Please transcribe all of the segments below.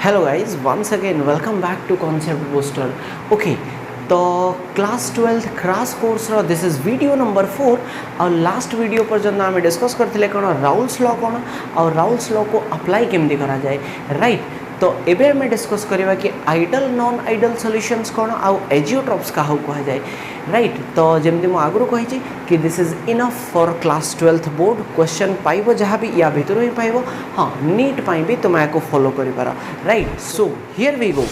Hello guys, once again welcome back to Concept Booster. Okay, तो class 12th crash course this is video number 4 और last video पर्यंत आम discuss करते कौन Raoult's law कौन और राउल्स लॉ को अप्लाई केमती करा जाए राइट। तो एबे हमें डिस्कस करवा कि आइडल नॉन आइडल सॉल्यूशंस कौन आउ एजियोट्रॉप्स क्या कह जाए राइट। तो जमती मुझे आगु कही कि this is enough for class 12th board question पाइब जहाँ भी या भर ही पाइब हाँ नीट भी तुम या फॉलो कर right. So here we go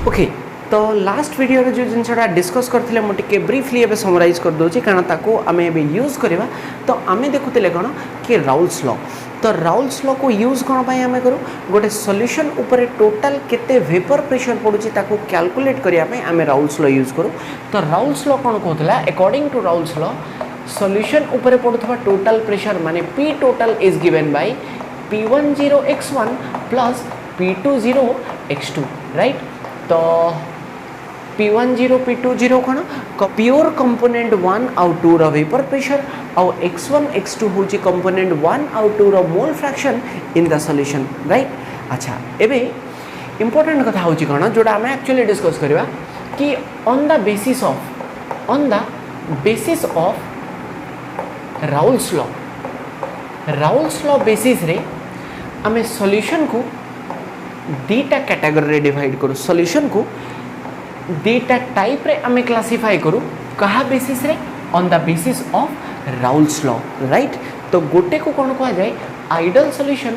okay. तो लास्ट वीडियो रे जो जिनसा डिस्कस करथिले मु टिके ब्रीफली एबे समराइज कर दोची कारण ताको आमे एबे यूज करबा। तो आमे देखुतिले कोन कि राउल्स लॉ। तो राउल्स लॉ को यूज कोन पई आमे करू गोटे सॉल्यूशन ऊपर टोटल केते वेपर प्रेशर पडुची ताको कैलकुलेट करिया पई आमे राउल्स लॉ यूज करू। तो राउल्स लॉ कोन कहतला according to Raoult's law solution ऊपर पडुथबा टोटल प्रेशर माने P total is given by P10 x1 plus P20 x2 right. तो P10 P20 कौन प्योर कंपोनेंट 1 आउ 2 रो वेपर प्रेशर आउ x1 x2 होची कंपोनेंट 1 आउ 2 रो mole fraction in the solution right. अच्छा एबे इंपोर्टेंट कथा होची कौन जोड़ा आम एक्चुअली डिस्कस करवा कि on the basis of Raoult's law basis रे आम सॉल्यूशन को दीटा कैटेगरी रे डिवाइड करू सॉल्यूशन को दीटा टाइप रे आमे क्लासिफाई करू कहा बेसिस रे on the basis of Raoul's law right. तो गोटे को कौन कहा जाए आइडल सॉल्यूशन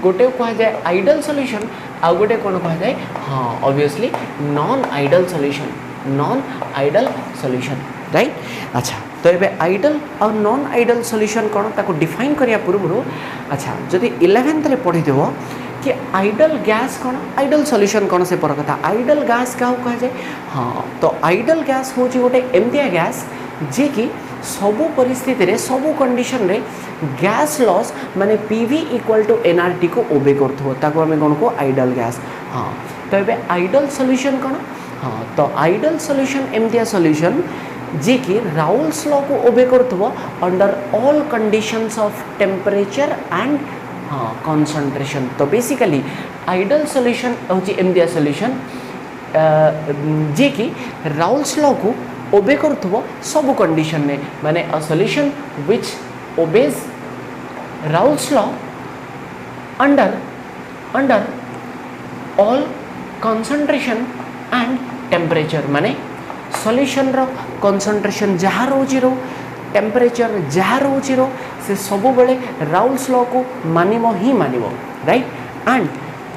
गोटे को कहा जाए आइडल सॉल्यूशन आ गोटे कौन कहा जाए हाँ obviously non ideal solution right. अच्छा तो ये आइडल और नॉन आइडल सॉल्यूशन कौन ताको डिफाइन करिया पूर्व अच्छा जदि 11th रे पढ़ी देबो कि आइडल गैस कौन आइडल सॉल्यूशन कौन से पर कथा आइडल गैस क्या कहा जाए हाँ। तो आइडल गैस हूँ गोटे एमतिया गैस जी कि सबू परिस्थिति रे सबू कंडीशन रे गैस लॉस माने पीवी इक्वल टू एनआरटी को ओबे करथो आम कौन को आइडल गैस हाँ। तो ये आइडल सॉल्यूशन कौन हाँ। तो आइडल सॉल्यूशन एमतिया सॉल्यूशन जी कि राउल्स लॉ को ओबे करथो under all conditions of temperature and हाँ कॉन्सेंट्रेशन। तो बेसिकली आइडल सॉल्यूशन हूँ एमतिया सॉल्यूशन जी कि राउल्स लॉ को ओबे करथबो सब कंडीशन में माने a solution which obeys Raoul's law under all concentration and temperature माने सॉल्यूशन रो कॉन्सेंट्रेशन जहाँ रोची रो टेम्परेचर जहाँ रोची रो से सब बेले राउल्स लॉ को मानिबो ही मानिबो right. And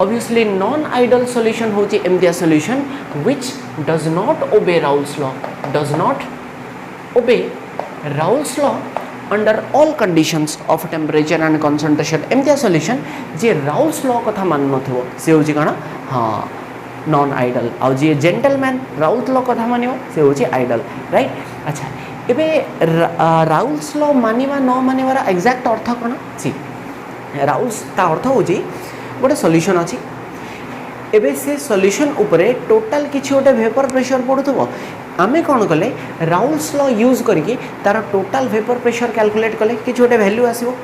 obviously non ideal solution होची एमतिया solution which does not obey Raoult's law under all conditions of temperature and concentration एमतिया सॉल्यूशन जे राउल्स लॉ कथा मान नथिबो से होची कण हाँ नॉन आइडल आ जे जेंटलमैन राउल्स लॉ कथा मानिबो से होची आइडल राइट। अच्छा एबे राउल्स लॉ मानिबा न मानिबार एक्जाक्ट अर्थ कौन सी राउल्स ता अर्थ होची गोटे सॉल्यूशन अच्छी एबे से सॉल्यूशन उपरे टोटल किसी गोटे वेपर प्रेशर पड़ुथबो आमे कौन कले राउल्स लॉ यूज करके तार टोटल वेपर प्रेशर कैलकुलेट कले किसी गोटे वैल्यू आसीबो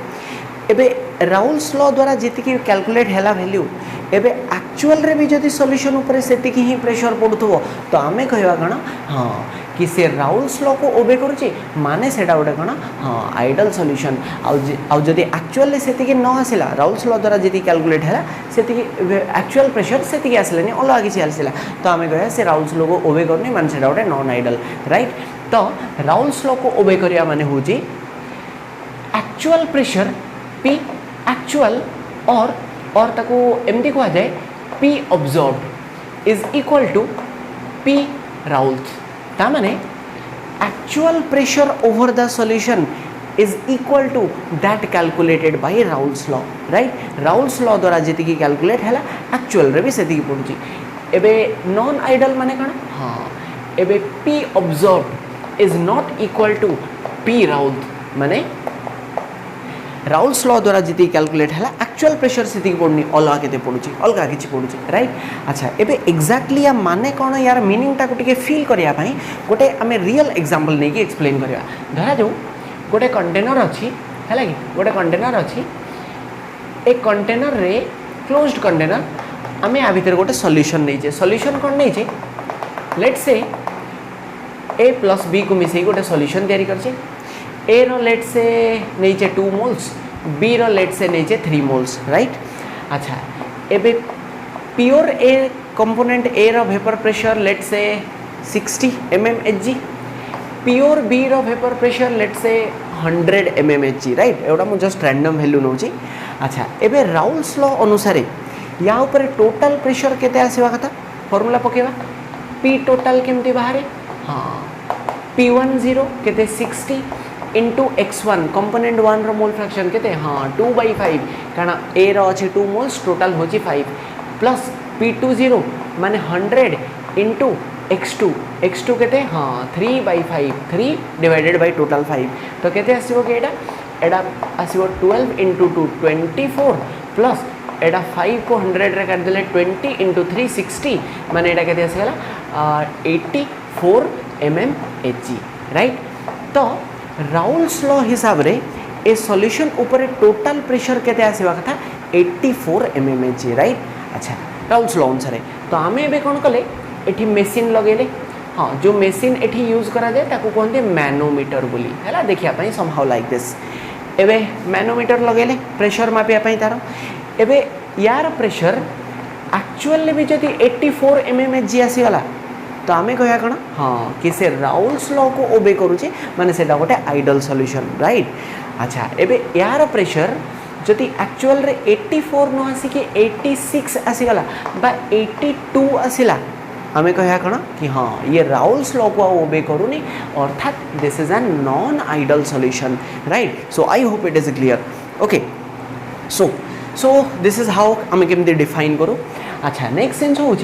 एबे राउल्स लॉ द्वारा जीतिकी कैलकुलेट हैला वैल्यू एबे एक्चुअल रे भी जदि सॉल्यूशन ऊपर सेतिकी ही प्रेशर पड़ुथबो तो आमे कहवा कण हाँ कि से राउल्स लॉ को ओबे करुची माने सेटा गोटे कण हाँ आइडल सॉल्यूशन आउ जदि एक्चुअली सेतिकी न आसिला राउल्स लॉ द्वारा जदि कैलकुलेट हैला सेतिकी एक्चुअल प्रेशर सेतिकी आसिलानी अलग किसी आसिला तो आमे कहया से राउल्स लॉ को ओबे करनी माने सेटा गोटे नॉन आइडल राइट। तो राउल्स लॉ को ओबे करिया माने होची एक्चुअल प्रेशर P एक्चुअल और ताको एमती कहा जाए P observed is equal to P Raoult's ता माने actual pressure over the solution is equal to that calculated by Raoult's law right. Raoult's law द्वारा जीतिकी कैलकुलेट हैला एक्चुअल रे भी सेतिकी पड़ुची एबे नॉन आइडल माने कण हाँ एबे P observed is not equal to P Raoult's माने राउल्स लॉ द्वारा जी कैलकुलेट है एक्चुअल प्रेशर से पड़नी अलग के पड़ुची अलग किसी पड़ुची राइट। अच्छा एबे एक्जाक्टली या माने कौन यार मीनिंगटा को टिके फील करने गोटे आम रियल एग्जांपल नहीं एक्सप्लेन करवा धरा जाऊ गोटे कंटेनर अच्छी है कि गोटे कंटेनर अच्छी ए कंटेनर रे क्लोज्ड कंटेनर आम या भितर गोटे सॉल्यूशन नहीं सॉल्यूशन कौन नहीं let's say A plus B को मिसई गोटे सॉल्यूशन तैयारी करछे ए रो लेट्स से नहीं 2 moles B row let's say नहीं 3 मोल्स राइट। अच्छा एबे प्योर ए कंपोनेंट ए रो vapour pressure let's say 60 mmHg pure B रो vapour pressure let's say 100 mmHg right एवडा मु जस्ट रैंडम वैल्यू नौची। अच्छा एबे राउल्स लॉ अनुसार या ऊपर टोटल प्रेशर केते आसीबा कथा फार्मूला पकेबा पी टोटल केमती बाहरे हाँ P10 केते 60 इंटू x1 कंपोनेंट 1 रो मोल फ्रैक्शन केते हाँ 2/5 कारण ए रो अछि 2 मोल्स टोटल होची 5 प्लस P20 माने 100 इंटू x2 केते हाँ 3/5 3 डिवाइडेड बाय टोटल 5 तो केते आसीबो के एडा आसीबो 12 इंटू 2 24 प्लस एडा 5 को 100 रे कर देले 20 इंटू 3 60 माने एडा केते आसीगला 84 mmHg राइट। तो राउल्स लॉ हिसाब रे ए सॉल्यूशन ऊपर टोटल प्रेशर केते आसीबा कथा 84 mmHg राइट। अच्छा राउल्स लॉ अनुसार तो आम ए कौन कले एठी मेसीन लगेले हाँ जो मेसीन एठी यूज करा जाए ताको कहते मैनोमीटर बोली है देखिया पई समहाउ लाइक दिस एबे मैनोमीटर लगेले प्रेशर मापिया पई तार एबे यार प्रेशर एक्चुअल भी जदि 84 mmHg आसीगला तो आम कह कौन हाँ कि से राउल्स लॉ को ओबे करुचे माने सेटा गोटे आइडल सॉल्यूशन राइट। अच्छा एबे यार प्रेशर जदि एक्चुअल रे 84 न आसिके 86 आसीगला बा 82 आसिला आम कह कौन कि हाँ ये राउल्स लॉ को ओबे करूनी अर्थात this is an non ideal solution right. So I hope it is clear okay. So this is how आम केमती डिफाइन करूँ। अच्छा नेक्स्ट सेंस हो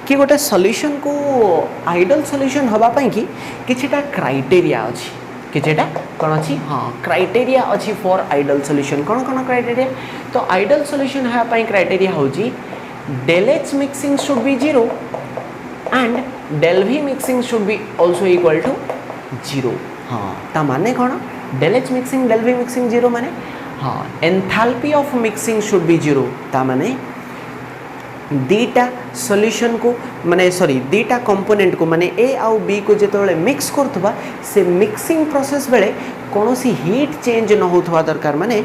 कि गोटे सॉल्यूशन को आइडल सॉल्यूशन हवा पाई कि किछटा क्राइटेरिया अछि किछटा कौन अच्छी हाँ क्राइटेरिया अच्छी फॉर आइडल सॉल्यूशन कौन कौन क्राइटेरिया तो आइडल सॉल्यूशन हवा पाई क्राइटेरिया होची del H mixing should be 0 and del V mixing should be also equal to 0 हाँ ता माने कौन del H mixing del V mixing 0 माने हाँ enthalpy of mixing should be 0 ता माने दीटा सॉल्यूशन को माने सॉरी दीटा कंपोनेंट को माने ए आउ बी को जेतोले मिक्स करथबा से मिक्सिंग प्रोसेस बेले कोनोसी हीट चेंज न होथवा दरकार माने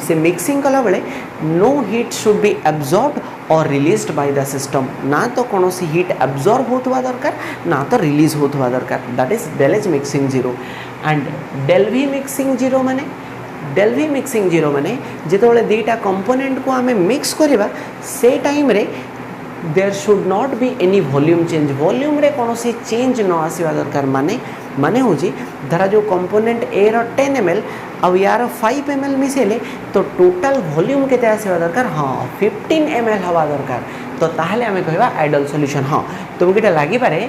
से मिक्सिंग कला बेले no heat should be absorbed or released by the system ना तो कोनोसी हीट एब्जॉर्ब होथवा दरकार ना तो रिलीज होथवा दरकार that is del H mixing 0 and del V mixing 0 माने del V मिक्सिंग 0 माने जेतोले दीटा कंपोनेंट को आमे मिक्स करिबा से टाइम रे there should not be any volume change volume रे कोनोसी चेंज न आसीबा दरकार माने माने होची धरा जो कंपोनेंट ए रो 10 ml अब यार 5 ml मिसेले तो टोटल वॉल्यूम केते आसीबा दरकार हाँ 15 ml हवा दरकार तो ताहले आमे कहबा आइडल सॉल्यूशन हाँ तुमकेटा लागि पारे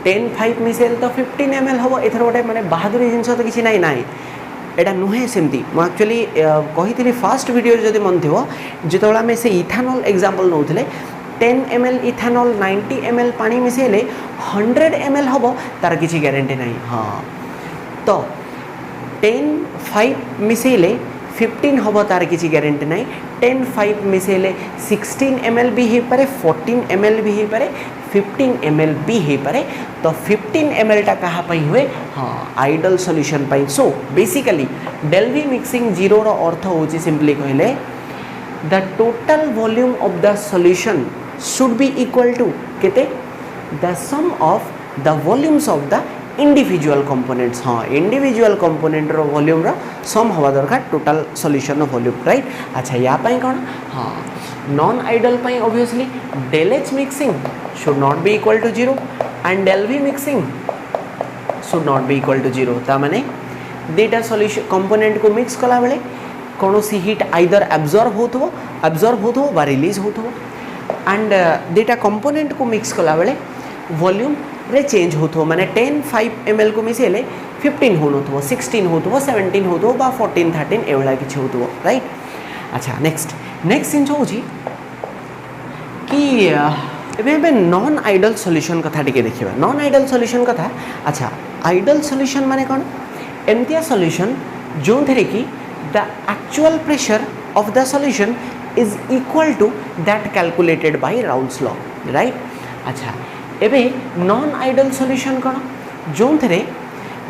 10 5 मिसेल तो 15 ml हबो एथर गोटे माने बहादुरी जिंस तो किछि नाही नाही एटा नुहे सेमती मु एक्चुअली कही फास्ट वीडियो जदि मन थो जिते आम से इथानल एग्जांपल नौले 10 ml इथानल 90 ml पानी मिसेले 100 ml हम तार किसी गारंटी नहीं हाँ तो 10 5 मिसेले 15 हम तार किसी गारंटी नहीं 10 5 मिसेले 16 ml भी हो पारे 14 ml भी हो पारे 15 ml भी हो पारे तो 15 ml टा कहाँ पाई हुए हाँ आइडल सॉल्यूशन पाई। So basically del V mixing 0 रो अर्थ होची सिंपली कहले the total volume of the solution should be equal to केते the sum of the volumes of the individual components हाँ इंडिविजुअल कंपोनेंट रो वॉल्यूम रो सम हवा दरकार टोटल सॉल्यूशन रो वॉल्यूम राइट। अच्छा या पाई कौन हाँ नॉन आइडल पाई obviously del H mixing should not be equal to 0 and del V mixing should not be equal to 0 ता माने दीटा सॉल्यूशन कंपोनेंट को मिक्स कला बेले कोनोसी हीट आइदर एब्जॉर्ब होथो बा रिलीज होथो एंड दीटा कंपोनेंट को मिक्स कला बेले वॉल्यूम रे चेंज होथो माने 10 5 ml को मिसेले 15 होथो 16 होथो 17 होथो बा 14 13 एवला किछि होथो राइट। अच्छा नेक्स्ट सेंस होची कि एबे नॉन आइडल सॉल्यूशन कथा टिके देखिबा नॉन आइडल सॉल्यूशन कथा। अच्छा आइडल सॉल्यूशन माने कोन एमतिया सॉल्यूशन जो थेरे कि the actual pressure of the solution is equal to that calculated by Raoult's law right. अच्छा एबे नॉन आइडल सॉल्यूशन कौन जो थे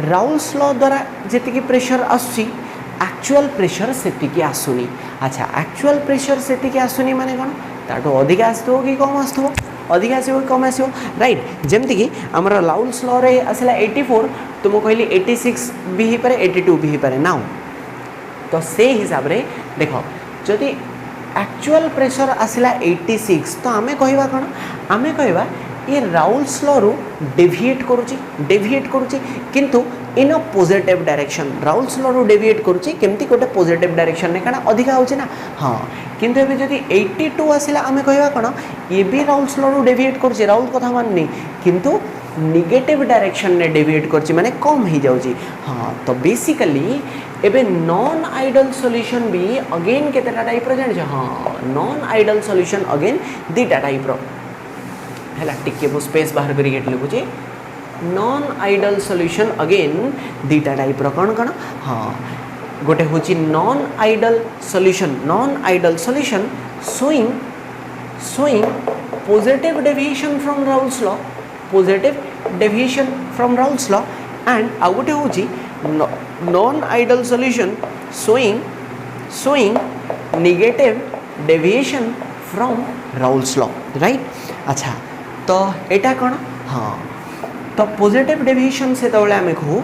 राउल्स लॉ द्वारा जी प्रेशर आसुची एक्चुअल प्रेशर से आसुनी। अच्छा एक्चुअल प्रेशर से आसुनी माने कौन ताठू अधिक आसो कि कम आसो अधिक आसो कि कम आसो राइट। जमती कि आमर राउल्स लॉ रे आसला 84 तो मुझे कहली 86 भी हो पारे 82 भी हो पारे नाउ तो से हिसाब रे देखो जदि एक्चुअल प्रेशर आसला 86 तो आमे कहवा कौन आमे कहवा ये राउल्स लॉ रू डेविएट करुची किंतु in a positive direction Raoult's law रू डेविएट करुची केमती गोटे पॉजिटिव डायरेक्शन ने कारण अधिका होची ना हाँ किंतु एबे जदि 82 आसला आमे कहवा कौन ये भी राउल्स लॉ रू डेविएट करुची राउल कथा माननी किंतु नेगेटिव डायरेक्शन ने डेविएट करची माने कम ही जाउची। हाँ तो बेसिकली एबे नॉन आइडल सॉल्यूशन भी अगेन केतेटा टाइप रो जानि हाँ नॉन आइडल सॉल्यूशन अगेन दीटा टाइप रो है टिके मु स्पेस बाहर करिके लिखुची नॉन आइडल सॉल्यूशन अगेन दीटा टाइप रो कौन कौन हाँ गोटे होची non ideal solution showing positive deviation from Raoult's law and आउ गोटे होची non ideal solution showing negative deviation from Raoult's law right. अच्छा तो एटा कौन हाँ तो पॉजिटिव डेविएशन से तबले आमे कहू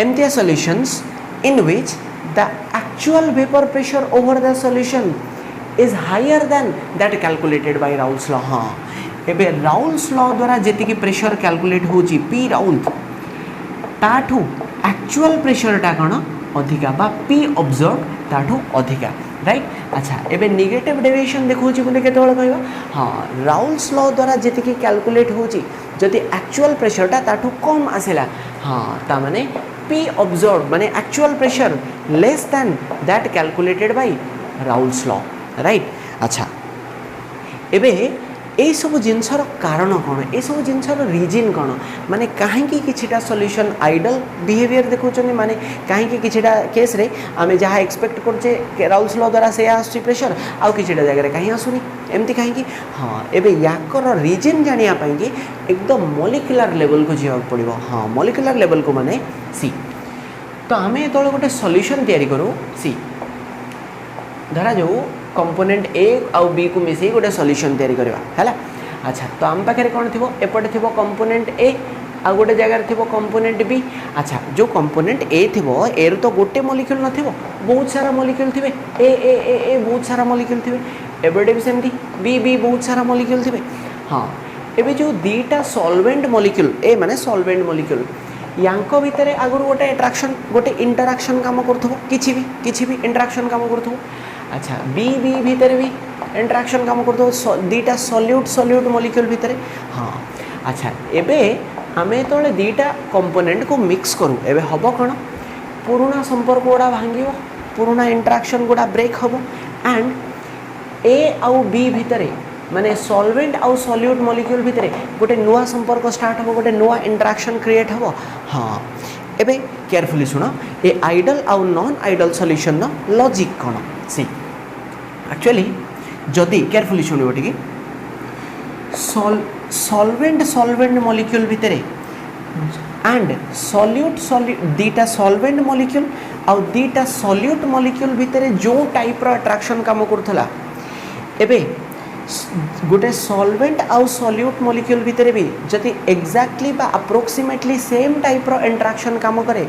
एमतिया solutions in which the actual vapour pressure over the solution is higher than that calculated by Raoult's law. हाँ एबे राउल्स लॉ द्वारा जेतिकी प्रेशर कैलकुलेट होची पी राउल ताठू एक्चुअल प्रेशरटा कौन अधिका बा पी ऑब्जर्व ताठू अधिका राइट। अच्छा एबे नेगेटिव डेविएशन देखौची बोले केतोळ कहबा हाँ राउल्स लॉ द्वारा जेतिकी कैलकुलेट होची जदि एक्चुअल प्रेशरटा ताठू कम आसेला हाँ ता माने पी ऑब्जर्व माने actual pressure less than that calculated by Raoult's law right. अच्छा एबे ए सब जिनसर कारण कौन ए सब जिनसर रीजन कौन माने कहीं किछिटा सॉल्यूशन आइडल बिहेवियर देखौछन माने कहीं किछिटा केस रे आमे जहाँ एक्सपेक्ट करछे राउल्स लॉ द्वारा से आसुची प्रेशर आउ किछिटा जगह कहीं आसुनी एमती कहीं हाँ एबे याकर रीजन जानिया पाई कि एकदम मॉलिक्यूलर लेवल को जीवा पड़िबो। हाँ मॉलिक्यूलर लेवल को माने सी तो आमे तो गोटे सॉल्यूशन तैयारी करू सी धरा जाऊ कंपोनेंट ए आउ बी को मिसई गोटे सॉल्यूशन तैयारी करवा है। अच्छा तो आम पाखे कौन थी एपटे थी कंपोनेंट ए आ गोटे जगार थी कंपोनेंट बी। अच्छा जो कंपोनेंट ए थी ए रू तो गोटे मॉलिक्यूल न बहुत सारा मॉलिक्यूल थे ए ए ए ए बहुत सारा मॉलिक्यूल थे एबे भी सेमती बी बी बहुत सारा मॉलिक्यूल थे। हाँ एबे जो दीटा सॉल्वेंट मॉलिक्यूल ए माने सॉल्वेंट मॉलिक्यूल यांको भितर आगुर गोटे अट्राक्शन गोटे इंटराक्शन काम करथबो किछि भी इंटराक्शन काम करथबो। अच्छा बी बी भितर भी इंटराक्शन काम करथबो दीटा सॉल्यूट मॉलिक्यूल भितर। हाँ अच्छा एबे आमे तोले दीटा कंपोनेंट को मिक्स करूँ एबे हबो कौन पुराना संपर्क गुड़ा भांगिबो पुराना इंटराक्शन गुड़ा ब्रेक हबो एंड ए आउ बी भितर माने सॉल्वेंट आउ सॉल्यूट मॉलिक्यूल भितर गोटे नुआ संपर्क स्टार्ट हबो गोटे नुआ इंटराक्शन क्रिएट हबो। हाँ एबे केयरफुली सुनो ए आइडल आउ नॉन आइडल सॉल्यूशन न लॉजिक कौन सी एक्चुअली जदि केयरफुली सुनिबो टिके सॉल्वेंट मॉलिक्यूल भितर एंड सॉल्यूट दीटा सॉल्वेंट मॉलिक्यूल आउ दीटा सॉल्यूट मॉलिक्यूल भितर जो टाइप रो अट्रैक्शन काम करथला एबे गोटे सॉल्वेंट आउ सॉल्यूट मॉलिक्यूल भितर भी जदि एग्जैक्टली बा अप्रोक्सीमेटली सेम टाइप रो इंटरेक्शन काम करे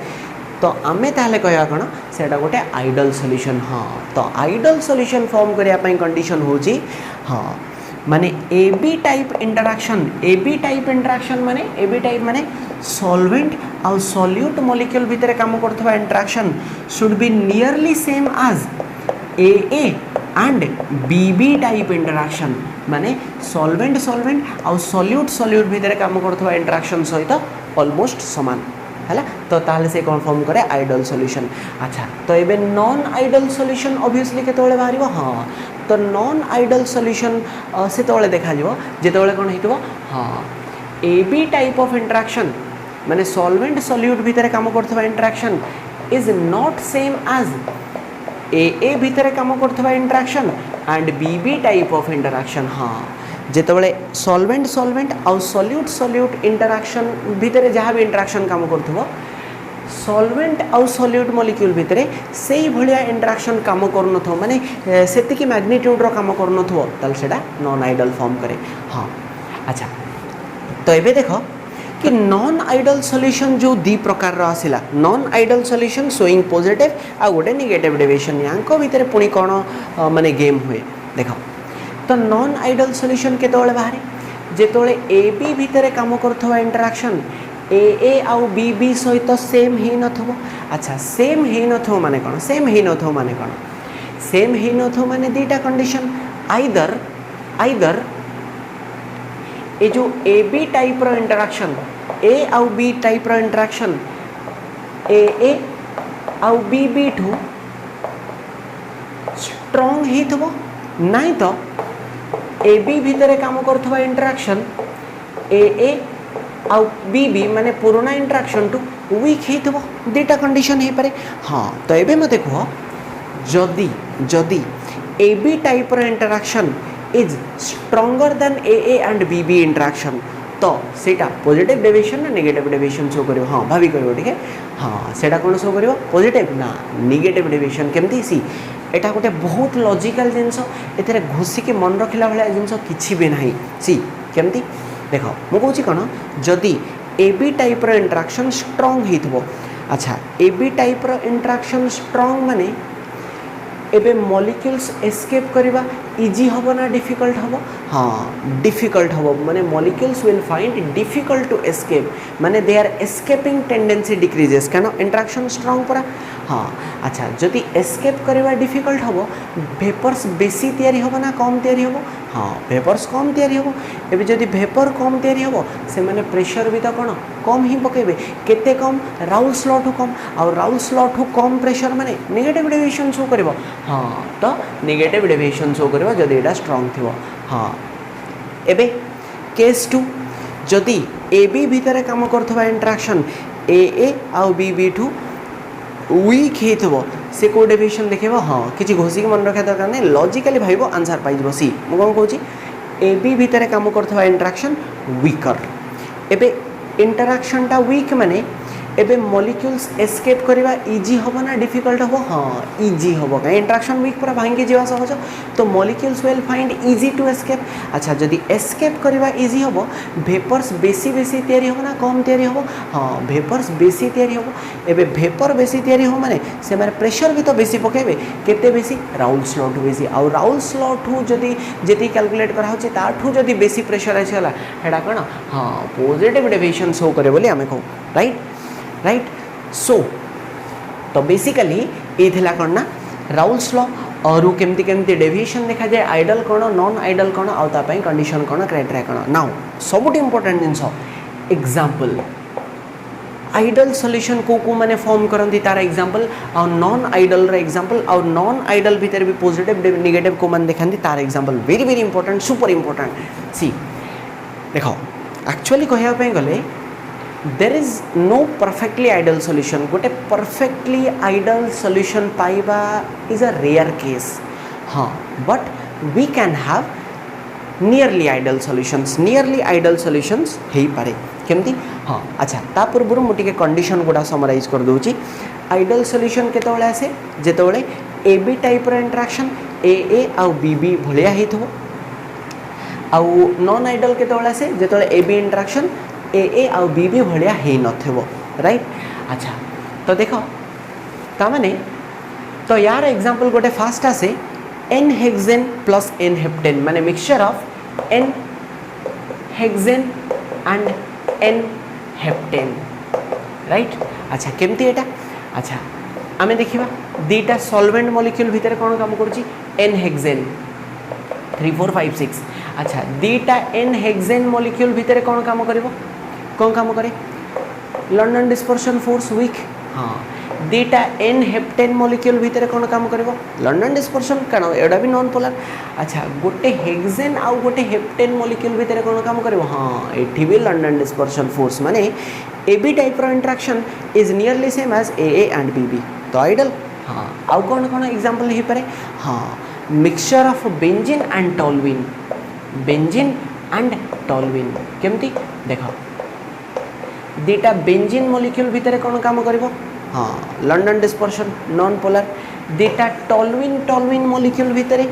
तो आमे ताहले कहया कौन सेटा गोटे आइडल सॉल्यूशन। हाँ तो आइडल सॉल्यूशन फॉर्म करिया पई कंडीशन होची हाँ माने ए बी टाइप इंटरेक्शन माने सॉल्वेंट आउ सॉल्यूट मॉलिक्यूल भितर काम करथबा interaction should be nearly same as A and B type interaction माने सॉल्वेंट आउ सॉल्यूट भितर काम करथबा इंटरेक्शन सहित ऑलमोस्ट समान है तो ताले से कौन फॉर्म करे आइडल सॉल्यूशन। अच्छा तो ये नॉन आइडल सॉल्यूशन ऑब्वियसली केतोले बाहर हाँ तो नॉन आइडल सॉल्यूशन से तोले देखा जिते कौन हो हाँ A B type of interaction माने सॉल्वेंट सॉल्यूट भितर काम करथबा interaction is not same as A A भितर काम करथबा interaction and B B type of interaction हाँ जेतबले सॉल्वेंट सॉल्वेंट आउ सॉल्यूट सॉल्यूट इंटरेक्शन भितर जहाँ भी इंटरेक्शन काम करथबो सॉल्वेंट आउ सॉल्यूट मॉलिक्यूल भितर से भलिया इंटरेक्शन काम करनथो माने सेतिकी मैग्नीट्यूड रो काम करनथो ताल सेटा नॉन आइडल फॉर्म करे हाँ अच्छा तो एबे देखो कि नॉन आइडल सॉल्यूशन जो दी प्रकार रो आसिला non ideal solution showing positive आ गोटे नेगेटिव डेविएशन यांको भितर पुणी कोन माने गेम हुए देखो तो नॉन आइडल सॉल्यूशन केतोळे बाहरे जेतोळे ए बी भितर काम करथवा इंटरेक्शन ए ए आउ बी बी सहित सेम ही नथबो अच्छा सेम ही नथो माने कोन सेम ही नथो माने कोन सेम ही नथो माने दीटा कंडीशन आइदर ए जो ए बी टाइप रो इंटरेक्शन ए आउ बी टाइप रो इंटरेक्शन ए आउ बी बी ठू स्ट्रॉंग ही थबो नहीं तो ए बी भितर काम करथवा इंटरेक्शन ए आउ बी बी माने पुराना इंटरेक्शन टू वीक ही थबो दीटा कंडीशन हे पारे हाँ तो एबे मते कहो जदी जदी ए बी टाइप रो interaction is stronger than A and B B interaction तो सेटा पॉजिटिव डेविएशन ना नेगेटिव डेविएशन शो करियो हाँ भाभी करियो ठीक है हाँ सेटा कौन शो करियो पॉजिटिव ना नेगेटिव डेविएशन केमती सी एटा गोटे बहुत लॉजिकल जिनस एथरे घुसिकी मन रखिला भलिया जिनस किछि भी नाही सी केमती देखो मु कहूची कौन जदि ए बी टाइप रो इंटरेक्शन स्ट्रॉन्ग हिथबो अच्छा ए बी टाइप रो इंटरेक्शन स्ट्रॉन्ग माने एबे मॉलिक्यूल्स एस्केप करवा इजी हबो ना डिफिकल्ट हबो हाँ डिफिकल्ट हबो माने molecules will find difficult to escape माने they are escaping tendency decreases कानो इंटरेक्शन स्ट्रॉन्ग परा हाँ अच्छा जदि एस्केप करवा डिफिकल्ट हबो वेपर्स बेसी तयारी हबो ना कम तयारी हबो हाँ वेपर्स कम तयारी हबो एबे जदि वेपर कम तयारी हबो से माने प्रेशर भी तो कोन कम ही पकेबे केते कम राउल्स लॉ ठू कम और राउल्स लॉ ठू कम प्रेशर माने नेगेटिव डेविएशन शो करबो हाँ तो नेगेटिव डेविएशन शो करबो जदि एटा स्ट्रॉंग थिबो हाँ एबे केस 2 जदि ए बी भितर काम करथबा इंटरेक्शन ए आउ बी बी ठू वीक हेथबो से को डेविएशन देखिबो हाँ किछि घोषिक मन रखा दरकार नै लॉजिकली भाइबो आंसर पाइजबो सी मु कोन कहूची ए बी भितर काम करथबा इंटरेक्शन वीकर एबे इंटरेक्शन टा वीक माने एबे मॉलिक्यूल्स एस्केप करवा इजी हबो ना डिफिकल्ट हबो हाँ इजी हबो का इंटरेक्शन वीक पूरा भांगी जीवा सहज तो molecules will find easy to escape अच्छा जदि एस्केप करवा इजी हबो वेपर्स बेसी बेसी तयारी हबो ना कम तयारी हबो हाँ वेपर्स बेसी तयारी हबो एबे वेपर बेसी तयारी हो माने से माने प्रेशर भी तो बेसी पकेबे केते बेसी राउल्स लॉ ठू बेसी और राउल्स लॉ ठू जदि जेति कैलकुलेट करा होची ताठू जदि बेसी प्रेशर आछला हेडा कोन हाँ पॉजिटिव डेविएशन शो करे बोली हमें कहू राइट सो तो बेसिकली ये थिला कौन ना राउल्स लॉ और केमती केमती डेविएशन देखा जाए आइडल कौन नॉन आइडल कौन आउ ता पई कंडीशन कौन क्राइटेरिया कौन नाउ सबुठ इंपोर्टेंट जिनस एग्जांपल आइडल सॉल्यूशन को माने फॉर्म करंती तार एग्जांपल और नॉन आइडल रे एग्जांपल और नॉन आइडल भीतर भी पॉजिटिव नेगेटिव को मान देखंती तार example very very important super important सी देखो एक्चुअली कहया पई गले there is no perfectly ideal solution गोटे perfectly ideal solution पाइबा is a rare case हाँ but we can have nearly ideal solutions हे पारे केमती हाँ अच्छा ता पूर्व मुझे कंडीशन गुड़ा समराइज कर दूची आइडल सॉल्यूशन केतोळे आसे जेतोळे ए बी टाइप रो इंटरेक्शन ए आउ बी बी भलिया हेथबो आउ नॉन आइडल केतोळे आसे जेतोळे ए बी इंटरेक्शन ए आउ बी बी भलिया हे नथबो राइट अच्छा तो देखो ता माने तो यार एग्जांपल गोटे फास्ट आसे n hexane plus n heptane माने mixture of n hexane and n heptane right अच्छा केमती एटा अच्छा आमे देखिबा दीटा सॉल्वेंट मॉलिक्यूल भीतर कोन काम करछि एन हेक्सेन 3 4 5 6 अच्छा दीटा एन हेक्सेन मॉलिक्यूल भीतर कोन काम करिवो कौन काम करे लंडन डिस्पर्शन फोर्स वीक हाँ दीटा एन हेप्टेन मॉलिक्यूल भीतर कौन काम करिवो लंडन डिस्पर्शन कारण एडा भी नॉन पोलर अच्छा गोटे हेक्सेन आउ गोटे हेप्टेन मॉलिक्यूल भीतर कौन काम करिवो हाँ एठी भी लंडन डिस्पर्शन फोर्स माने ए बी टाइप रो interaction is nearly same as A and B B तो आइडल हाँ आउ कौन कौन एग्जांपल हो पारे हाँ mixture of benzene and toluene benzene and toluene केमती देखो दीटा बेंजीन मॉलिक्यूल भितर कौन काम करिवो हाँ लंडन डिस्पर्शन नॉन पोलर दीटा टॉल्यूइन टॉल्यूइन मॉलिक्यूल भितर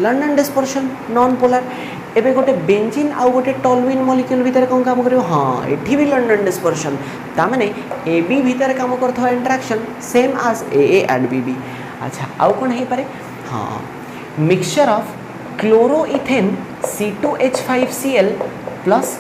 लंडन डिस्पर्शन नॉन पोलर एबे गोटे बेंजीन आउ गोटे टॉल्यूइन मॉलिक्यूल भितर कौन काम करिवो हाँ एठी भी लंडन डिस्पर्शन ता माने ए बी भितर काम करथवा interaction same as A and B B अच्छा आउ कौन हे पारे हाँ mixture of chloroethane C2H5Cl plus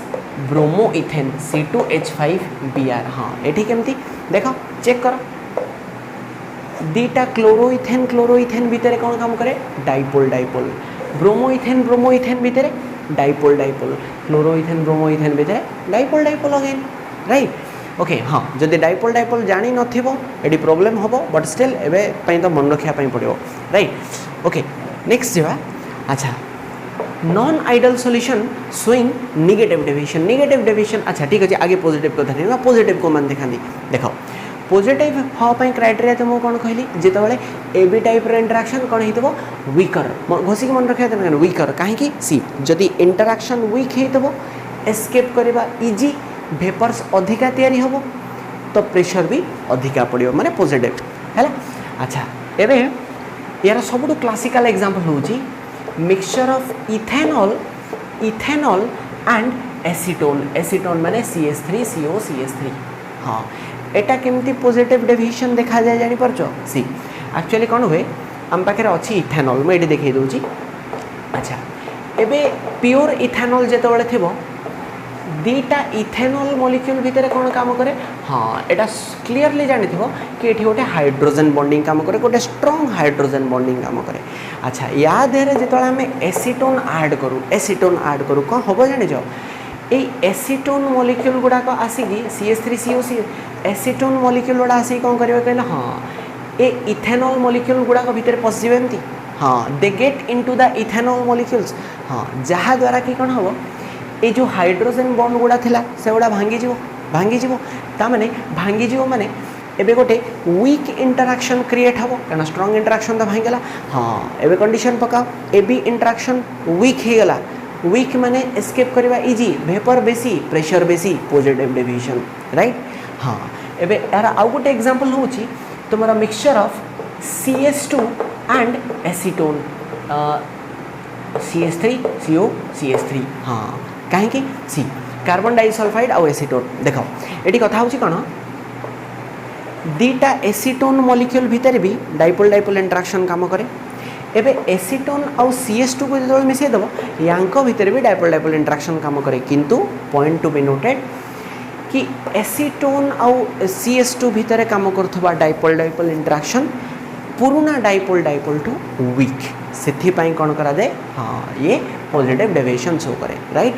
bromoethane C2H5Br हाँ एठी केमती देखो चेक करो दीटा क्लोरोइथेन भितर कौन काम करे डाइपोल डाइपोल ब्रोमोइथेन ब्रोमोइथेन भितर डाइपोल डाइपोल क्लोरोइथेन ब्रोमोइथेन भितर dipole dipole again right okay हाँ जदि डाइपोल डाइपोल जानी नथिबो एडी प्रॉब्लम होबो बट स्टिल एबे पई तो मन रखिया पई पड़ियो राइट ओके नेक्स्ट जेवा अच्छा non ideal solution showing negative deviation अच्छा ठीक है आगे पॉजिटिव को धरना पॉजिटिव को मन देखा देखो पॉजिटिव हाँ क्राइटेरिया तो मुझे कौन कहली जिते ए बी टाइप इंटरेक्शन कौन हो वीकर घोषिक मन रखा वीकर कहीं सी जदि इंटरेक्शन वीक हो एस्केप करवा इजी वेपर्स अधिका तैयारी हम तो प्रेशर भी अधिका पड़ो माने पॉजिटिव है अच्छा एवं यार सब क्लासिकल एग्जांपल होची mixture of ethanol and acetone माने CH3COCH3 हाँ एटा केमती पॉजिटिव डेविएशन देखा जाए जानी परचो सी एक्चुअली कौन हुए आम पाखे अच्छी इथेनॉल मुझे देखई दूची अच्छा एबे प्योर इथेनॉल जेतबेले थिबो दीटा इथेनॉल मॉलिक्यूल भितर कौन काम करे हाँ एटा क्लीयरली जानी थो कि एठी गोटे हाइड्रोजन बॉन्डिंग काम करे गोटे स्ट्रॉन्ग हाइड्रोजन बॉन्डिंग काम करे अच्छा या देहरे जेतबेले आमे एसीटोन ऐड करू कौन हम जानी ए एसीटोन मॉलिक्यूल गुड़ाक आसिकी CH3COC एसीटोन मॉलिक्यूल गुड़ा आसिक कौन करेंगे कहले हाँ ए इथेनॉल मॉलिक्यूल गुड़ाक भितर पशिबे एमती हाँ they get into the ethanol molecules हाँ जहाँ द्वारा कि कौन हम ये जो हाइड्रोजन बॉन्ड गुड़ा थिला से गुड़ा भांगी ताने भांगी माने एबे गोटे वीक इंटरेक्शन क्रिएट हम क्या स्ट्रॉन्ग इंटरेक्शन तो भांगला हाँ एबे कंडीशन पकाओ ए बी इंटरेक्शन वीक हो गला वीक माने एस्केप करवा इजी वेपर बेसी प्रेशर बेसी पॉजिटिव डेविएशन राइट हाँ एबे यार आउ गोटे एग्जांपल होची तुम्हारा mixture of CH2 and acetone CH3COCH3 हाँ कहीं सी कार्बन डाइसल्फाइड आउ एसीटोन देखो ये कथा होची कौन दीटा एसीटोन मॉलिक्यूल भितर भी डाइपोल इंटरेक्शन काम करे एबे एसीटोन आउ CH2 को जो मिसई दब यांको भितर भी डाइपोल इंटरेक्शन काम करे किंतु पॉइंट टू बी नोटेड कि एसीटोन आउ CH2 भितर काम करथबा डाइपोल इंटरेक्शन पुराना डाइपोल टू वीक से कौन करा दे हाँ ये पॉजिटिव डेविएशन शो करे राइट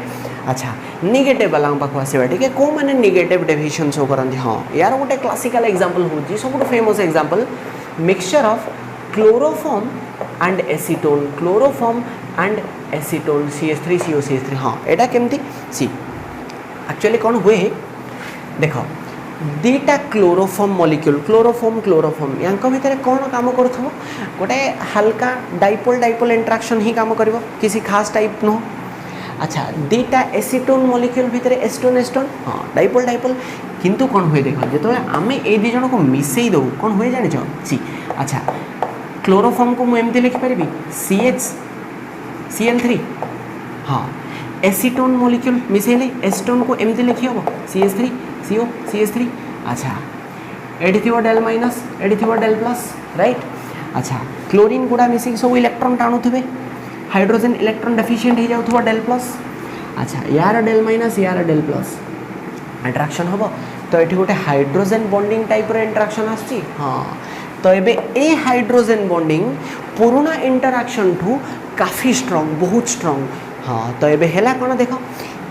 अच्छा नेगेटिव वाला पाख आसवा टे कौ मैंने नेगेटिव डेविएशन शो करती हाँ यार गोटे क्लासिकल एग्जांपल हो सब famous example mixture of chloroform and acetone CH3COCH3 हाँ एटा केमती सी एक्चुअली कौन हुए देखो दीटा क्लोरोफॉर्म मॉलिक्यूल क्लोरोफॉर्म यांको भितर कौन काम करुथबो गोटे हल्का डाइपोल इंटरेक्शन ही काम करिवो किसी खास टाइप नो अच्छा दीटा एसीटोन मॉलिक्यूल भितर एस्टोन हाँ डाइपोल किंतु कौन हुए देखो जो आम ए दी जन को मिसई दो कौन हुए जान सी अच्छा क्लोरोफॉर्म को मुझे लिखिपारि CH3 हाँ एसीटोन मॉलिक्यूल मिसेले एसीटोन को एमती लिखी हम CH3 अच्छा एडी थी डेल माइनस एडी थी डेल प्लस राइट अच्छा क्लोरीन गुड़ा मिसिक सब इलेक्ट्रॉन टाणुवे हाइड्रोजन इलेक्ट्रॉन डेफिशिएंट हो जाऊँ डेल प्लस अच्छा यार डेल माइनस यार डेल प्लस इंटरेक्शन हम तो ये गोटे हाइड्रोजन बॉन्डिंग टाइप इंटरेक्शन आसी हाँ तो ये ए हाइड्रोजन बॉन्डिंग पुराना इंटरेक्शन ठू काफ़ी स्ट्रॉन्ग बहुत स्ट्रॉन्ग हाँ तो ये है कौन देख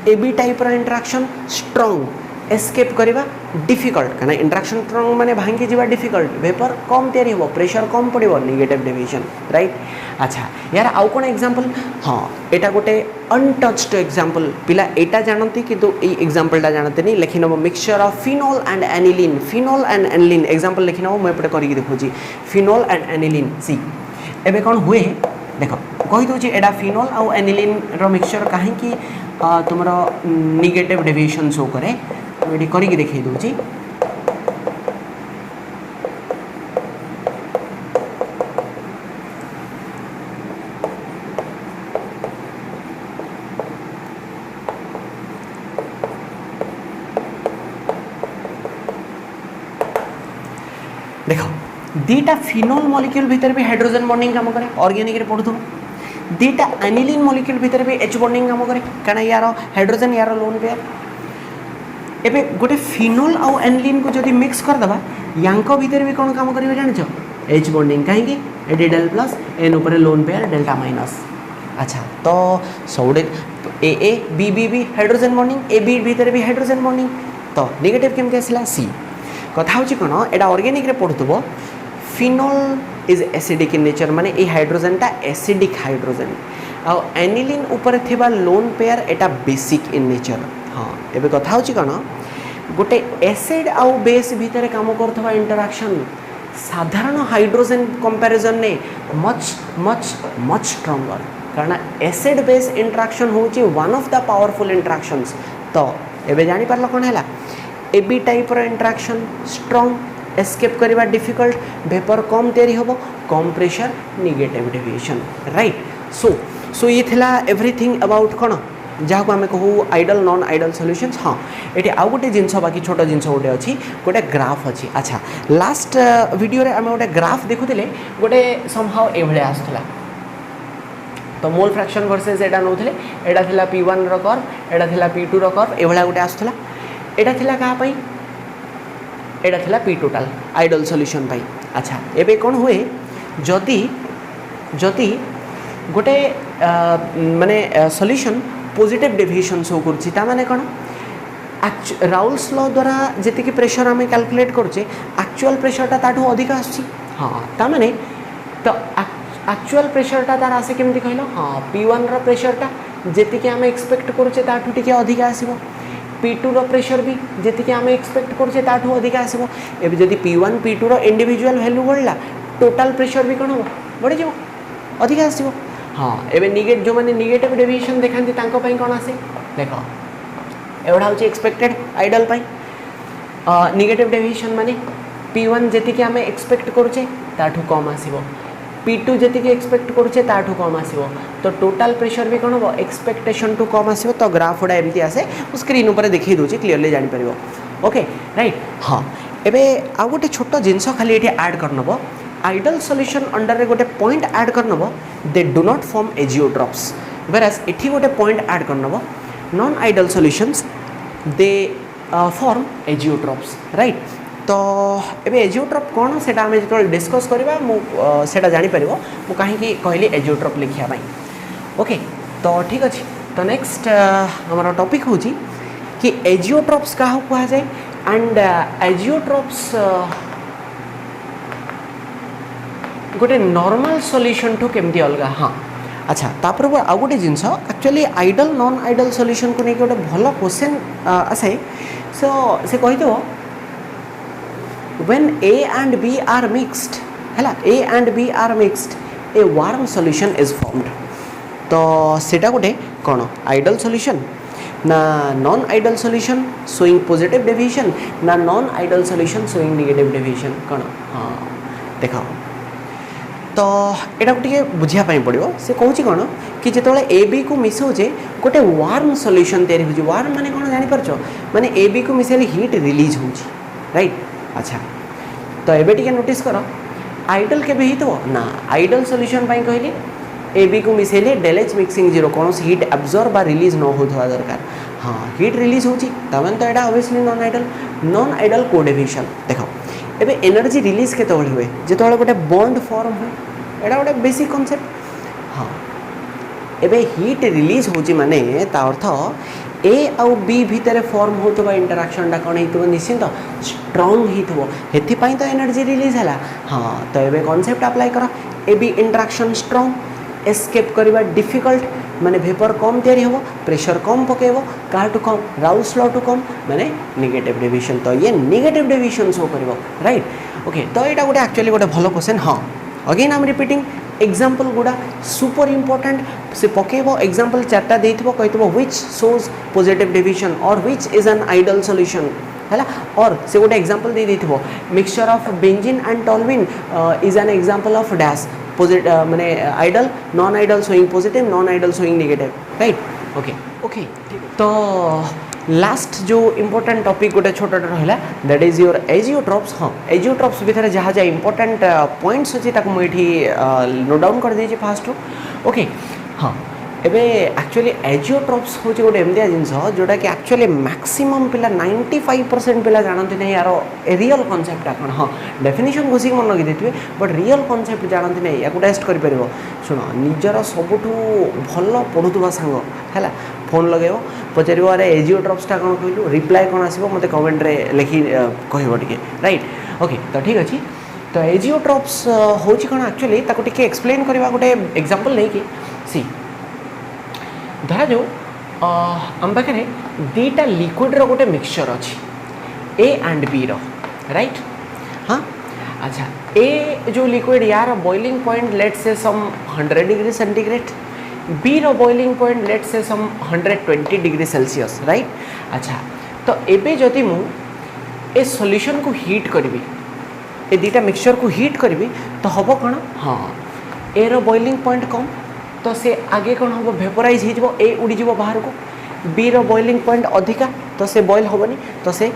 A B type interaction strong escape करवा डिफिकल्ट कना इंटरेक्शन स्ट्रॉन्ग माने भांगी जीवा डिफिकल्ट वेपर कम तैयारी हो प्रेशर कम पड़ो नेगेटिव डेविएशन राइट। अच्छा यार आउ कौन एग्जांपल हाँ एटा गोटे अनटच्ड एग्जांपल पिला एटा जानती किंतु ए एग्जांपलटा जानते नहीं लिखि नब mixture of phenol and aniline example लिखि नब मैं एपटे करिक देखुची फिनोल एंड एनिलीन सी एबे कौन हुए देख कही दूची एडा फिनोल आउ एनिलीन रो मिक्सचर कहीं तुमर नेगेटिव डेविएशन शो करे ये करिक देखई दूची देख दीटा फिनोल मॉलिक्यूल भीतर भी हाइड्रोजन बॉन्डिंग काम करे ऑर्गेनिक रे पढ़ुथु दीटा एनिलीन मॉलिक्यूल भीतर भी एच बॉन्डिंग काम करे कारण यार हाइड्रोजन यार लोन पेयर एबे गोटे फिनोल आउ एनिलीन को जदि मिक्स कर दबा यांको भीतर भी कोन काम करिवे जानि छ एच बॉन्डिंग काहेकि एडी डेल प्लस एन ऊपर लोन पेयर डेल्टा माइनस। अच्छा तो सौडे A B B B hydrogen bonding A B भीतर भी हाइड्रोजन बॉन्डिंग तो नेगेटिव केमते आसला सी कथा होची कोन एडा ऑर्गेनिक रे पढ़ुथबो phenol is acidic in nature माने ए हाइड्रोजनटा एसिडिक हाइड्रोजन आ एनिलीन ऊपर थिबा लोन पेयर एटा बेसिक इन नेचर। हाँ एबे कथा होची कोन गोटे एसिड आउ बेस भीतर काम करथबा इंटरैक्शन साधारण हाइड्रोजन कंपैरिजन ने मच मच मच स्ट्रांगर कारण एसिड बेस इंटरैक्शन होची one of the powerful interactions. तो एबे जानि पारलो कोन हैला ए बी टाइप रो इंटरैक्शन स्ट्रांग एस्केप करवा डिफिकल्ट वेपर कम तैयारी होबो कम pressure negative deviation right. So ये थिला एवरीथिंग अबाउट कोन जहाँ को आम कहू आइडल नॉन आइडल सॉल्यूशंस। हाँ ये आउ गोटे जिनस बाकी छोट जिनस गोटे अच्छी गोटे ग्राफ अच्छी। अच्छा लास्ट वीडियो रे आम गोटे ग्राफ देखुले गोटे समहाउ एभले आसुला तो मोल फ्रैक्शन वर्सेस एटा नौथिले एटा थिला P1 रो कर्व एटा थिला P2 रो कर्व एभला गोटे आसुला एटा थिला कहा पई एटा थिला P टोटल आइडल सॉल्यूशन पाई। अच्छा एबे कोन हुए जदि जदि गोटे माने सॉल्यूशन पॉजिटिव डेविएशन शो करछि ता माने कोन राउल्स लॉ द्वारा जेतिकी प्रेशर आम कैलकुलेट करछे एक्चुअल प्रेशरटा ताठू अधिक आछि। हाँ ता माने तो एक्चुअल प्रेशरटा तार आसे केमति कहलो हाँ P1 रो प्रेशरटा जेतिकी आम एक्सपेक्ट करछे ताठू टिके अधिक आसीबो P2 रो प्रेशर भी जेतिकी आम एक्सपेक्ट करछे ताठू अधिक आसीबो। एबे जदि P1 P2 रो इंडिविजुअल वैल्यू बढ़ला टोटल प्रेशर भी कोन हो बढ़ी जाबो अधिक आसीबो। हाँ एबे निगेट जो माने नेगेटिव डेविएशन देखांती तांको पई कोन आसे देखो एवढा होची एक्सपेक्टेड आइडल पई नेगेटिव डेविएशन माने P1 जेतिकी आम एक्सपेक्ट करछे ताठू कम आसीबो P2 जेतिकी एक्सपेक्ट करछे ताठू कम आसीबो तो टोटल प्रेशर भी कोन हो एक्सपेक्टेशन टू कम आसीबो। तो ग्राफ उडा एमती आसे स्क्रीन ऊपर देखै दोची क्लियरली जानि परिबो ओके राइट। हाँ एबे आ गोटे छोट जिंस खाली एठी ऐड करनबो आइडल सॉल्यूशन अंडर रे गोटे पॉइंट ऐड करनबो they do not form azeotropes whereas एठी गोटे पॉइंट ऐड करनबो non ideal solutions they form azeotropes right. तो एबे एजियोट्रॉप कौन सेटा आम जो डिस्कस करवा मुझे जापर मुझे कहीं कहली एजियोट्रॉप लिखा ओके। तो ठीक अच्छे तो नेक्स्ट हमारा टॉपिक हूँ कि एजियोट्रॉप्स क्या कह जाए एंड एजियोट्रॉप्स गोटे नॉर्मल सॉल्यूशन ठू केमती अलग। हाँ अच्छा तापर आउ गोटे जिनस actually ideal non ideal solution को लेकिन गोटे भल क्वेश्चन आसे सो से कहीदेव when A and B are mixed है A and B are mixed a warm solution is formed। तो सेटा गोटे कौन आइडल सॉल्यूशन ना non ideal solution showing positive deviation ना non ideal solution showing negative deviation कौन। हाँ देख तो यहाँ गोटे बुझापी पड़ो से कौन कौन कि जो ए बी को मिसाऊे गोटे वार्म सॉल्यूशन तैयारी हो वार्म माने कौन जानीपार माने ए बी को मिसाइले हीट रिलीज हो राइट। अच्छा तो एबे टिके नोटिस कर आइडल के ही तो ना आइडल सॉल्यूशन पाई कहली ए बी को मिसेले डेल एच मिक्सिंग जीरो कौन हीट एब्जॉर्ब बा रिलीज न होता दरकार। हाँ हीट रिलीज होची तमें तो यहाँ ऑब्वियसली नॉन आइडल कोडेविएशन देख एबे एनर्जी रिलीज केतବେଳେ हुए जो गोटे बॉन्ड फॉर्म हुए यहाँ गोटे बेसिक कॉन्सेप्ट। हाँ एबे हीट रिलीज होची माने ता अर्थ ए आउ बी भितर फॉर्म होतबा इंटरैक्शनटा कौन होइतबो निश्चित स्ट्रांग होइतबो हेथि पई तो एनर्जी रिलीज हला हाँ तो एबे कॉन्सेप्ट अप्लाई कर A B interaction strong escape करबा डिफिकल्ट माने वेपर कम तैयारी हो प्रेशर कम पकेबो का टू कम राउल्स लॉ टू कम माने नेगेटिव डेविएशन तो ये नेगेटिव डेविएशन शो करबो राइट ओके तो एटा गोटे एक्चुअली गोटे भलो क्वेश्चन हाँ again I am repeating example गुड़ा सुपर इंपोर्टेंट से पकेबो एग्जाम्पल चार्टा देइथबो कहितबो व्हिच शोज पॉजिटिव डेविएशन और which is an ideal solution है और से गोटे एग्जाम्पल दे देइथबो mixture of benzene and toluene is an example of dash positive माने ideal non ideal showing positive non ideal showing negative right okay okay तो last जो इंपोर्टेंट टॉपिक गोटे छोटा रहा दैट इज योर एजियोट्रॉप्स हाँ azeotropes भितर जहाँ जहाँ इंपोर्टेंट पॉइंट्स अच्छी मुझे नोट डाउन कर देइछि फास्ट ओके हाँ एबे एक्चुअली एजियोट्रॉप्स हूँ गोटे एमतिया जिनस जोटा कि एक्चुअली मैक्सिमम पिला 95% पिला जानते नहीं यार रियल कॉन्सेप्ट कौन हाँ डेफिनेशन घोषिक मन लगे देते बट रियल कॉन्सेप्ट जानते नहीं या टेस्ट कर शुण निजर सबुठ भल पढ़ुवा सांग है फोन लगे पचार अरे एजियोट्रॉप्सटा कौन कहलु रिप्लाई कौन आसो मत कमेंट रे लिखि कह राइट ओके तो ठीक अच्छे तो एजियोट्रॉप्स हूँ कौन एक्चुअली टे एक्सप्लेन करवा गोटे एग्जांपल नहीं कि सी धरा जो आम पाखे दीटा लिक्विड्र गोटे मिक्सचर अच्छी ए एंड बी राइट हाँ अच्छा ए जो लिक्विड यार बॉइलिंग पॉइंट लेट से सम 100 डिग्री सेंटीग्रेड बी रो बॉइलिंग पॉइंट लेट से सम 120 डिग्री सेल्सियस राइट अच्छा तो एबे जदि मु ए सॉल्यूशन को हीट करी ए दीटा मिक्सचर को हीट करी तो हम कौन हाँ ए रो बॉइलिंग पॉइंट कम तो से आगे कौन हम वेपोराइज हो ए उड़ीज बाहर को बी रो बॉइलिंग पॉइंट अधिका तो से बॉइल हेनी तो से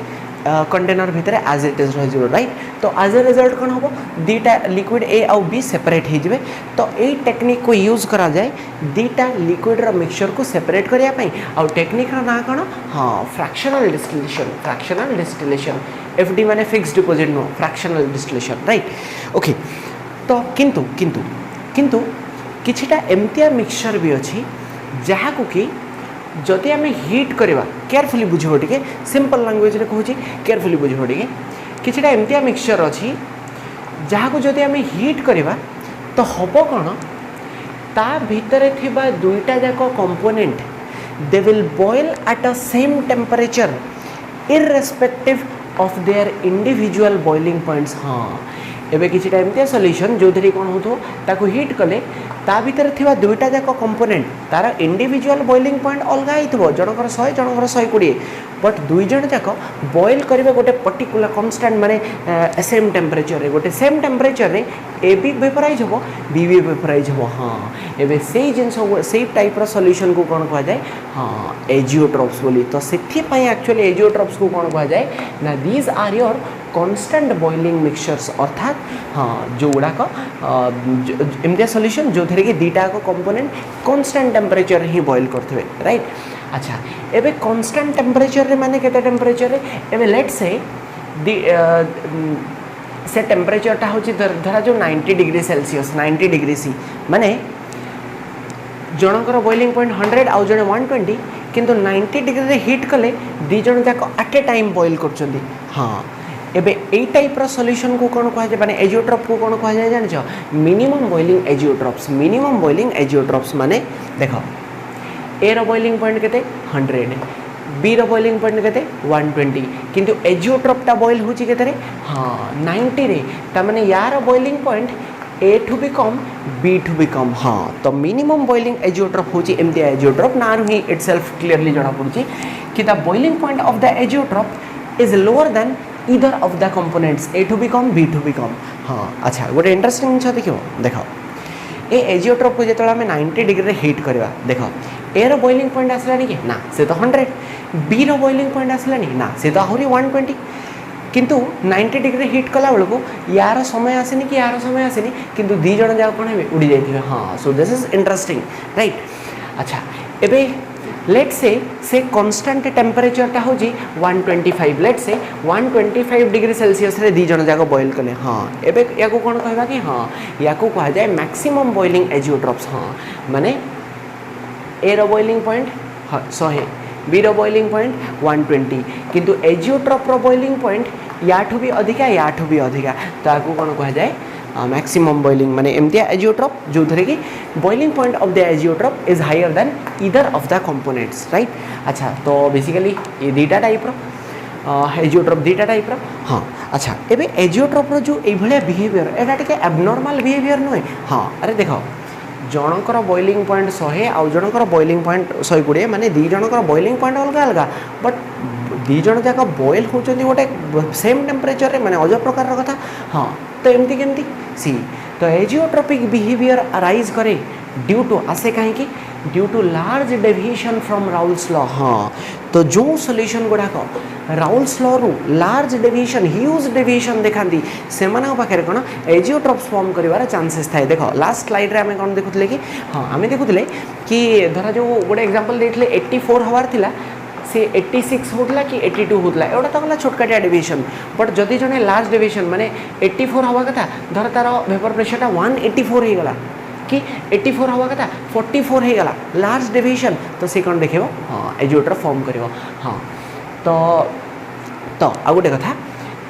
कंटेनर भितर एज इट इज रही राइट तो एज ए रिजल्ट कौन हम दीटा लिक्विड ए आउ बी सेपरेट हो तो यही टेक्निक को यूज करा जाए दीटा लिक्विड्र मिक्सचर को सेपरेट करने आउ टेक्निक ना कौन हाँ फ्रैक्शनल डिस्टिलेशन एफडी माने fix deposit no fractional distillation right okay तो किंतु किंतु किंतु किछिटा एमतिया मिक्सचर भी अच्छी जहाँ को कि जदि आम हीट करवा केयरफुली बुझो टे सिंपल लैंग्वेज रे कहूँ केयरफुली बुझो टे किछिटा एमतिया मिक्सचर अच्छी जहाँ को जदि आम हीट करवा तो हम कौन ता भितर थिबा दुईटा जाक component they will boil at a same temperature irrespective of their individual boiling points हाँ एबे किछिटा एमतिया सॉल्यूशन जो थी कौन हो ताको हीट कले ता भीतर थिबा दुईटा जाक कंपोनेंट तार इंडिविजुअल बॉइलिंग पॉइंट अलग होइथबो जनकर 100 जनकर 120 बट दुई जन जाक बॉयल करेंगे गोटे पर्टिकुलर कन्स्टांट माने सेम टेम्परेचर गोटे सेम टेम्परेचर रे ए भी वेपोराइज हो बी भी वेपोराइज हो हाँ एबे सेही जिनस सेही टाइप रो सॉल्यूशन को कौन कहा जाए हाँ एजियोट्रॉप्स बोली तो सेथि पई एक्चुअली एजियोट्रॉप्स को कौन कहा जाए ना these are your constant boiling mixtures अर्थात हाँ जो गुड़ाक एमतिया सॉल्यूशन जो थे कि दीटा कंपोनेंट कॉन्स्टेंट टेम्परेचर ही बॉयल करते राइट अच्छा एबे कॉन्स्टेंट टेम्परेचर रे माने केते टेम्परेचर रे एबे लेट से से टेम्परेचरटा होची धरा जो 90 डिग्री सेल्सियस 90 डिग्री सी माने जनकर बॉइलिंग पॉइंट 100 आउ जने 120 किंतु 90 डिग्री रे हीट कले दी जन जाक एट ए टाइम बॉयल करचंदी हाँ एबे ए टाइप रो सॉल्यूशन को कौन कहा जाए माने एजियोट्रॉप को कौन कहा जाए जान मिनिमम बॉइलिंग एजियोट्रॉप्स माने देखो ए रो बॉइलिंग पॉइंट केते 100 बी रो बॉइलिंग पॉइंट केते 120 किंतु एजियोट्रॉपटा बॉयल होची केते रे हाँ 90 रे ता माने यार boiling point A to B कम बी टू बी कम हाँ तो मिनिमम बॉइलिंग एजियोट्रॉप होची एमती एजियोट्रॉप ना ही इटसेल्फ क्लियरली जाना पड़ुची कि the boiling point of the azeotrope is lower than either of the components A to become B to become हाँ अच्छा गोटे इंटरेस्टिंग जिन देखो देख ए एजियोट्रॉप को जो आम 90 डिग्री हीट करवा देख ए रो बॉइलिंग पॉइंट आसलानी कि ना से तो 100 बी रो बॉइलिंग पॉइंट आसलानी ना से तो आहरी 120 किंतु 90 डिग्री हीट कला बेलू यार समय आसेनी कि यार समय आसेनी किंतु दी जन जाक कौन है उड़ी जाइए हाँ so this is interesting right अच्छा एबे लेट से कांस्टेंट टेम्परेचरटा हो 125 लेट से 125 डिग्री सेल्सियस रे दी जन जाक बॉयल कले हाँ एबे या को कौन कहबा कि हाँ या को कहा जाए मैक्सिमम बॉइलिंग एजियोट्रॉप्स हाँ माने ए रो बॉइलिंग पॉइंट 100 बी रो बॉइलिंग पॉइंट 120 किंतु एजियोट्रॉप रो बॉइलिंग पॉइंट याठू भी अधिका याठू भी अधिका तो आपको कौन कह जाए मैक्सिमम बॉइलिंग माने एमतिया एजियोट्रॉप जो थरे कि boiling point of the azeotrope is higher than either of the components right. अच्छा तो बेसिकली ये दुईटा टाइप रो एजियोट्रॉप दुईटा टाइप रो हाँ। अच्छा एबे एजियोट्रॉप रो जो ए भलिया बिहेवियर एटा टिके एबनॉर्मल बिहेवियर नुहे हाँ। अरे देखो जनकर बॉइलिंग पॉइंट 100 आउ जनकर बॉइलिंग पॉइंट 120 माने दी जनकर बॉइलिंग पॉइंट अलग अलग बट दी जन जाक बॉइल होचंदी गोटे सेम टेम्परेचर माने अजब प्रकार कथा हाँ। तो एमती केमती सी तो एजियोट्रोपिक बिहेवियर अराइज करे ड्यू टू आसे कहीं due to large deviation from Raoult's law हाँ। तो जो सॉल्यूशन गुड़ाक राउल्स लॉ रु लार्ज डेविएशन ह्यूज डेविएशन देखाती से पाखे कौन एजियोट्रोप्स फॉर्म कर चांसेस थाए। देख लास्ट स्लाइड रे आम कौन देखुले कि हाँ आम देखुले कि धरा जो गोटे एग्जांपल देते 84 हवार थिला से 86 होता कि 82 होता एटा तो गला छोटकाटिया डेविएशन बट जदि जड़े लार्ज डेविएशन माने 84 हवा कथा धर तार वेपर प्रेशरटा 184 हो गला कि 84 हवा कथा 44 हो गला लार्ज डेविएशन तो सी कौन देखो हाँ एजियोट्रोप फॉर्म कर हाँ। तो आ गोटे कथा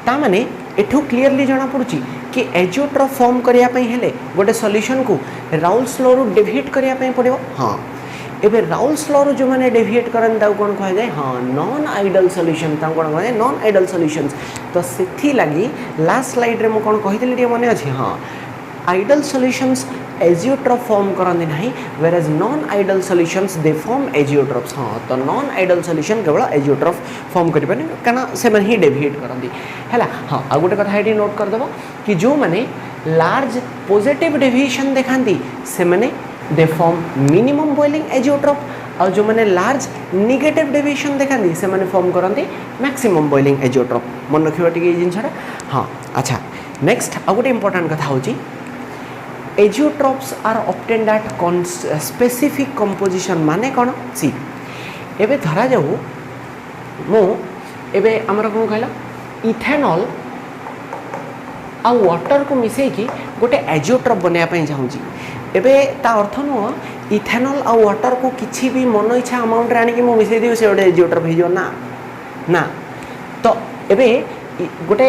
ता माने एठू क्लीयरली जना पड़ुची कि एजियोट्रोप फॉर्म करने हेले गोटे सॉल्यूशन को राउल्स लॉ रु डेविएट करने पड़ो हाँ। एबे राउल्स लॉ रो जो मैंने डेविएट करन ता कौन कह जाए हाँ नॉन आइडल सॉल्यूशन ता कौन कह जाए नॉन आइडल सॉल्यूशंस। तो सेथि लगी लास्ट स्लाइड रे मो कौन कहितली टे माने अछि हाँ आइडल सॉल्यूशंस एजियोट्रोप फॉर्म करंदी नहीं whereas non ideal solutions they form azeotropes हाँ। तो नॉन आइडल सॉल्यूशन केवल एजियोट्रोप फॉर्म करि पाने काना से मन ही डेविएट करंदी हैला हाँ। आ गोटे कथा एटी नोट कर देबो कि जो माने लार्ज पॉजिटिव डेविएशन देखांती से माने they form minimum boiling azeotrope और जो मैंने लार्ज नेगेटिव डेविएशन देखाती से मैंने फॉर्म करते मैक्सिमम बॉइलिंग एजियोट्रोप मन रखा टे जिनसा हाँ। अच्छा नेक्स्ट आ गोटे इंपोर्टेंट कथा हूँ azeotropes are obtained at specific composition माने कौन सी एबे धरा जाऊ मो एबे आमर कौन कहला इथेनॉल आ वाटर को मिसेकी गोटे एजियोट्रोप बनवाई चाहूँगी एबे ता अर्थ नुह इथेनॉल आ वाटर को किसी भी मन इच्छा अमाउंट आनिक मुझे मिसई देवी से गोटे एजियोट्रोप हो ना। तो एबे गोटे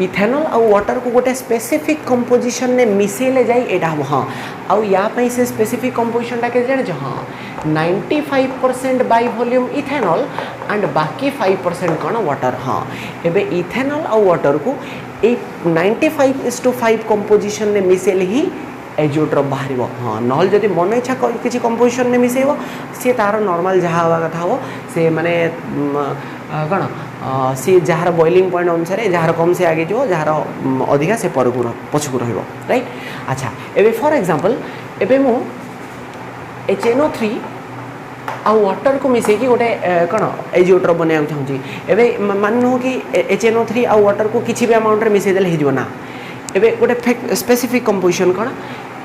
इथेनॉल आ वाटर को गोटे स्पेसिफिक कंपोजिशन ने मिसेले जाई एटा हम हाँ। आउ या पई से स्पेसिफिक कंपोजिशन टा के जाने हाँ 95% बाय वॉल्यूम इथेनॉल एंड बाकी 5% कौन वाटर हाँ। एबे इथेनॉल आ वाटर को ए 95:5 कंपोजिशन ने मिसेले ही एजियोट्रोप बाहर हाँ ना जदि मन इच्छा किसी कंपोजिशन ने मिसेब सी तार नॉर्मल जहाँ हवा कथा हो से माने कौन सी जार बॉइलिंग पॉइंट अनुसार जार कम से आगे जो जार अधिका से पछकू राइट। अच्छा एबे फॉर एग्जांपल एबे मु HNO3 आ वाटर को मिसेकी गोटे कौन एजियोट्रोप बनवा चाहूँगी एबे मान कि HNO3 आ वाटर को किसी भी अमाउंट में मिसेदेले हो ना एबे गोटे स्पेसिफिक कंपोजिशन कौन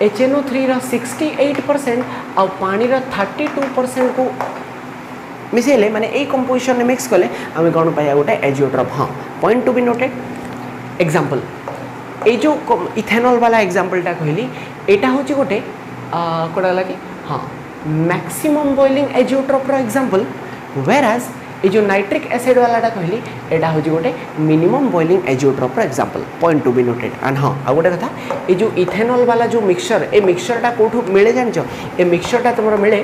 HNO3 रा 68% आ पानी रा 32% को मिसेले माने ए कंपोजिशन ने मिक्स कले आम कौन पाया गोटे एजियोट्रोप हाँ। Point to be noted example ए जो इथेनॉल वाला एग्जांपलटा कहली एटा हूँ गोटे कौन लगे हाँ मैक्सिमम बॉइलिंग एजियोट्रोप रा एग्जांपल वेर एज ये जो नाइट्रिक एसिड वालाटा कहली एटा हूँ गोटे minimum boiling azeotrope example point to be noted and हाँ आ गोटे कथा ये जो इथेनॉल वाला जो मिक्सचर ए मिक्सचरटा कौटू मिले जानिछ ए मिक्सचरटा तुम मिले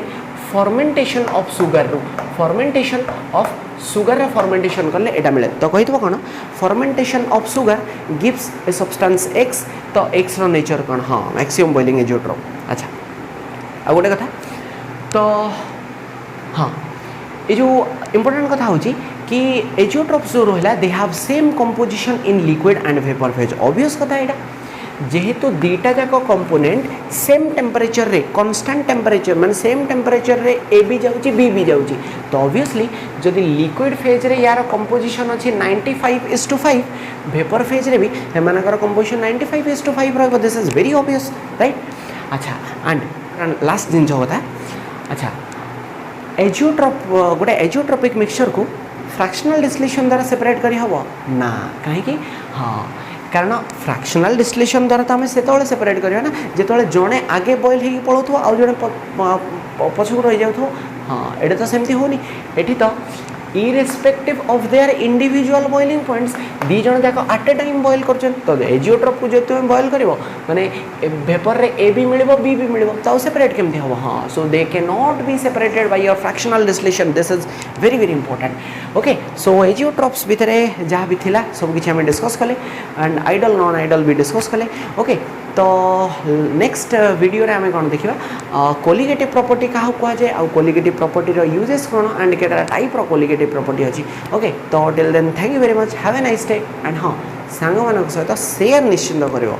फर्मेंटेशन ऑफ सुगर रु फर्मेंटेशन ऑफ सुगर फर्मेंटेशन कले एटा मिले। तो कही कौन fermentation of sugar gives a substance x तो एक्स रो नेचर कौन हाँ मैक्सिमम बॉइलिंग एजियोट्रोप। अच्छा आ गोटे कथा तो हाँ ये जो इम्पोर्टेंट कथा होची कि एजियोट्रोप्स जो रहा they have same composition in liquid and vapour phase obvious कथा एटा जेहेतु दीटा जाक कंपोनेंट सेम टेम्परेचर रे कांस्टेंट टेम्परेचर माने सेम टेम्परेचर रे ए भी जाउची बी भी जाउची तो ऑब्वियसली जदि लिक्विड फेज रे यार कंपोजिशन अछि 95:5 वेपर फेज रे भी एमानकर कंपोजिशन 95:5 रहबो this is very obvious right. अच्छा एंड लास्ट दिन जो होता अच्छा एजियोट्रोप गोटे एजियोट्रोपिक मिक्सचर को फ्रैक्शनल डिस्टिलेशन द्वारा सेपरेट करी हबो ना कहीं हाँ कारण फ्रैक्शनल डिस्टिलेशन द्वारा तो आम से सेपरेट करिया ना जिते जड़े आगे बॉइल हो पड़ो आउ जड़े पछक रही जाऊ हाँ ये तो सेमती होनी एठी तो irrespective of their individual boiling points दी जन जाक एट ए टाइम बॉयल कर तो एजिओट्रॉप को जो तुम बॉयल कर माने वेपर रे ए भी मिल बी भी मिल तो सेपरेट केमती हम हाँ so they can not be separated by your fractional distillation this is very very important okay so azeotropes भितर जहाँ भी थिला सब किसी आम डिस्कस कले एंड आइडल नॉन आइडल भी डिस्कस कले ओके तो नेक्स्ट वीडियो रे आमे कौन देखिबा कोलिगेटिव प्रॉपर्टी क्या कह जाए आ कोलिगेटिव प्रॉपर्टी रो यूजेस कौन एंड केटा टाइप रो कोलिगेटिव प्रॉपर्टी अछि ओके तो till then thank you very much have a nice day and हाँ सांग मान सहित शेयर निश्चिंत करिवो।